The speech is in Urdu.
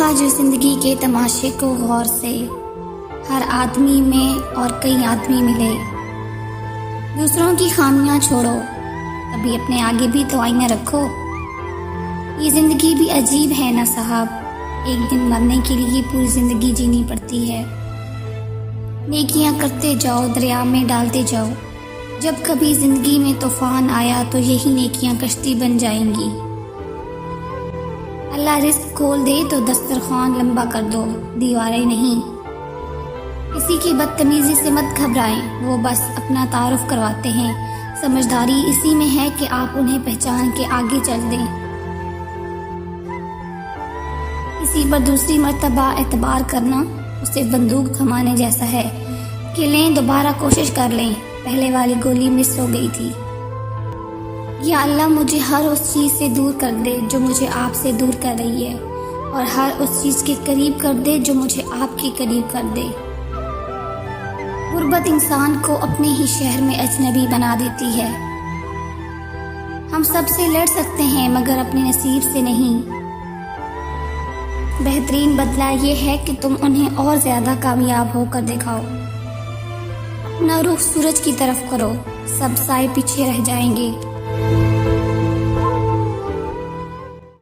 دیکھا جو زندگی کے تماشے کو غور سے، ہر آدمی میں اور کئی آدمی ملے۔ دوسروں کی خامیاں چھوڑو، کبھی اپنے آگے بھی تو آئینہ رکھو۔ یہ زندگی بھی عجیب ہے نا صاحب، ایک دن مرنے کے لیے پوری زندگی جینی پڑتی ہے۔ نیکیاں کرتے جاؤ، دریا میں ڈالتے جاؤ، جب کبھی زندگی میں طوفان آیا تو یہی نیکیاں کشتی بن جائیں گی۔ اللہ رزق کھول دے تو دسترخوان لمبا کر دو، دیواریں نہیں۔ کسی کی بدتمیزی سے مت گھبرائیں، وہ بس اپنا تعارف کرواتے ہیں۔ سمجھداری اسی میں ہے کہ آپ انہیں پہچان کے آگے چل دیں۔ کسی پر دوسری مرتبہ اعتبار کرنا اسے بندوق تھمانے جیسا ہے کہ لیں دوبارہ کوشش کر لیں، پہلے والی گولی مس ہو گئی تھی۔ یا اللہ مجھے ہر اس چیز سے دور کر دے جو مجھے آپ سے دور کر رہی ہے، اور ہر اس چیز کے قریب کر دے جو مجھے آپ کے قریب کر دے۔ غربت انسان کو اپنے ہی شہر میں اجنبی بنا دیتی ہے۔ ہم سب سے لڑ سکتے ہیں مگر اپنے نصیب سے نہیں۔ بہترین بدلہ یہ ہے کہ تم انہیں اور زیادہ کامیاب ہو کر دکھاؤ۔ اپنا رخ سورج کی طرف کرو، سب سائے پیچھے رہ جائیں گے۔